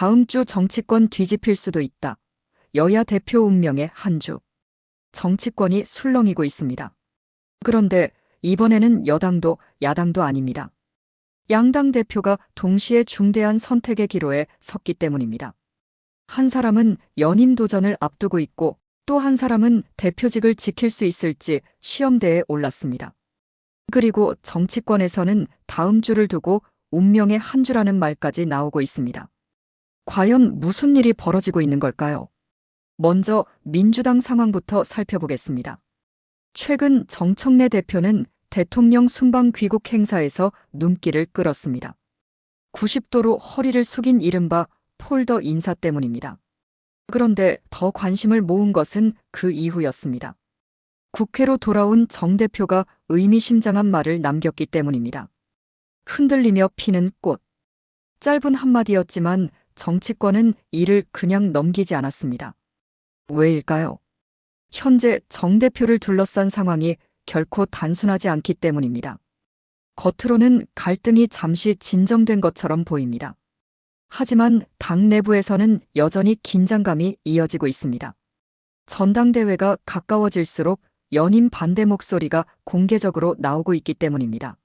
다음 주 정치권 뒤집힐 수도 있다. 여야 대표 운명의 한 주. 정치권이 술렁이고 있습니다. 그런데 이번에는 여당도 야당도 아닙니다. 양당 대표가 동시에 중대한 선택의 기로에 섰기 때문입니다. 한 사람은 연임 도전을 앞두고 있고 또 한 사람은 대표직을 지킬 수 있을지 시험대에 올랐습니다. 그리고 정치권에서는 다음 주를 두고 운명의 한 주라는 말까지 나오고 있습니다. 과연 무슨 일이 벌어지고 있는 걸까요? 먼저 민주당 상황부터 살펴보겠습니다. 최근 정청래 대표는 대통령 순방 귀국 행사에서 눈길을 끌었습니다. 90도로 허리를 숙인 이른바 폴더 인사 때문입니다. 그런데 더 관심을 모은 것은 그 이후였습니다. 국회로 돌아온 정 대표가 의미심장한 말을 남겼기 때문입니다. 흔들리며 피는 꽃. 짧은 한마디였지만 정치권은 이를 그냥 넘기지 않았습니다. 왜일까요? 현재 정 대표를 둘러싼 상황이 결코 단순하지 않기 때문입니다. 겉으로는 갈등이 잠시 진정된 것처럼 보입니다. 하지만 당 내부에서는 여전히 긴장감이 이어지고 있습니다. 전당대회가 가까워질수록 연임 반대 목소리가 공개적으로 나오고 있기 때문입니다.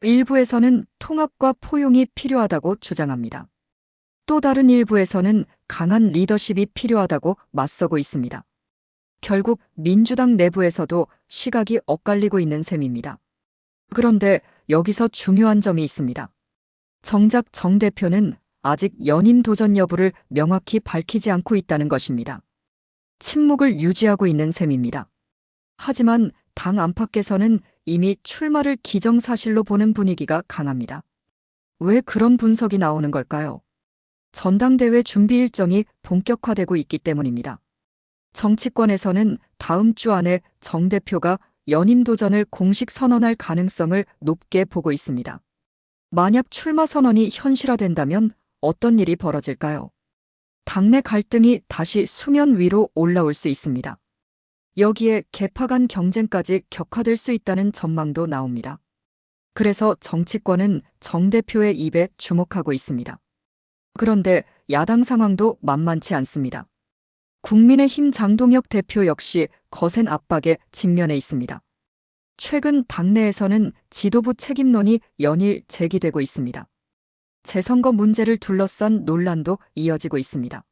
일부에서는 통합과 포용이 필요하다고 주장합니다. 또 다른 일부에서는 강한 리더십이 필요하다고 맞서고 있습니다. 결국 민주당 내부에서도 시각이 엇갈리고 있는 셈입니다. 그런데 여기서 중요한 점이 있습니다. 정작 정 대표는 아직 연임 도전 여부를 명확히 밝히지 않고 있다는 것입니다. 침묵을 유지하고 있는 셈입니다. 하지만 당 안팎에서는 이미 출마를 기정사실로 보는 분위기가 강합니다. 왜 그런 분석이 나오는 걸까요? 전당대회 준비 일정이 본격화되고 있기 때문입니다. 정치권에서는 다음 주 안에 정 대표가 연임 도전을 공식 선언할 가능성을 높게 보고 있습니다. 만약 출마 선언이 현실화된다면 어떤 일이 벌어질까요? 당내 갈등이 다시 수면 위로 올라올 수 있습니다. 여기에 계파 간 경쟁까지 격화될 수 있다는 전망도 나옵니다. 그래서 정치권은 정 대표의 입에 주목하고 있습니다. 그런데 야당 상황도 만만치 않습니다. 국민의힘 장동혁 대표 역시 거센 압박에 직면해 있습니다. 최근 당내에서는 지도부 책임론이 연일 제기되고 있습니다. 재선거 문제를 둘러싼 논란도 이어지고 있습니다.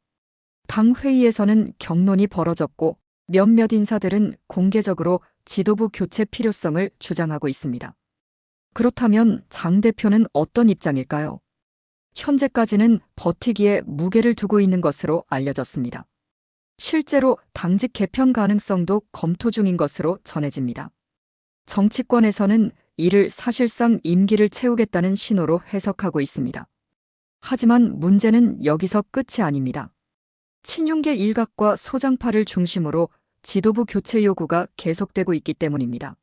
당 회의에서는 격론이 벌어졌고 몇몇 인사들은 공개적으로 지도부 교체 필요성을 주장하고 있습니다. 그렇다면 장 대표는 어떤 입장일까요? 현재까지는 버티기에 무게를 두고 있는 것으로 알려졌습니다. 실제로 당직 개편 가능성도 검토 중인 것으로 전해집니다. 정치권에서는 이를 사실상 임기를 채우겠다는 신호로 해석하고 있습니다. 하지만 문제는 여기서 끝이 아닙니다. 친윤계 일각과 소장파를 중심으로 지도부 교체 요구가 계속되고 있기 때문입니다.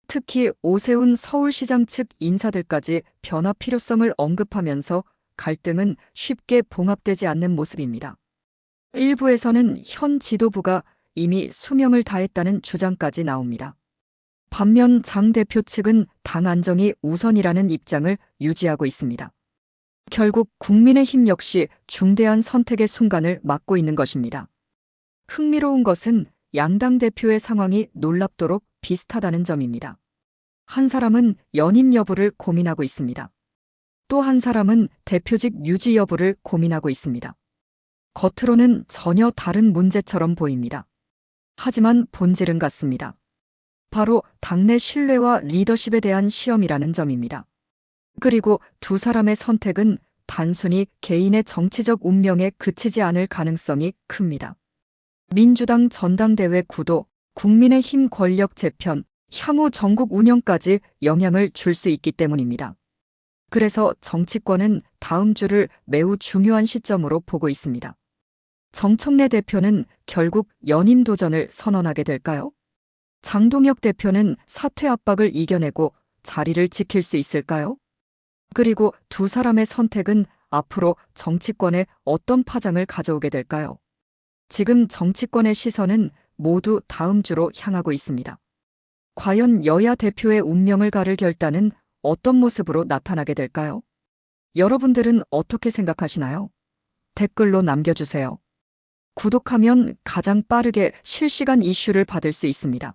특히 오세훈 서울시장 측 인사들까지 변화 필요성을 언급하면서 갈등은 쉽게 봉합되지 않는 모습입니다. 일부에서는 현 지도부가 이미 수명을 다했다는 주장까지 나옵니다. 반면 장 대표 측은 당 안정이 우선이라는 입장을 유지하고 있습니다. 결국 국민의힘 역시 중대한 선택의 순간을 맞고 있는 것입니다. 흥미로운 것은 양당 대표의 상황이 놀랍도록 비슷하다는 점입니다. 한 사람은 연임 여부를 고민하고 있습니다. 또 한 사람은 대표직 유지 여부를 고민하고 있습니다. 겉으로는 전혀 다른 문제처럼 보입니다. 하지만 본질은 같습니다. 바로 당내 신뢰와 리더십에 대한 시험이라는 점입니다. 그리고 두 사람의 선택은 단순히 개인의 정치적 운명에 그치지 않을 가능성이 큽니다. 민주당 전당대회 구도, 국민의힘 권력 재편, 향후 전국 운영까지 영향을 줄 수 있기 때문입니다. 그래서 정치권은 다음 주를 매우 중요한 시점으로 보고 있습니다. 정청래 대표는 결국 연임 도전을 선언하게 될까요? 장동혁 대표는 사퇴 압박을 이겨내고 자리를 지킬 수 있을까요? 그리고 두 사람의 선택은 앞으로 정치권에 어떤 파장을 가져오게 될까요? 지금 정치권의 시선은 모두 다음 주로 향하고 있습니다. 과연 여야 대표의 운명을 가를 결단은 어떤 모습으로 나타나게 될까요? 여러분들은 어떻게 생각하시나요? 댓글로 남겨주세요. 구독하면 가장 빠르게 실시간 이슈를 받을 수 있습니다.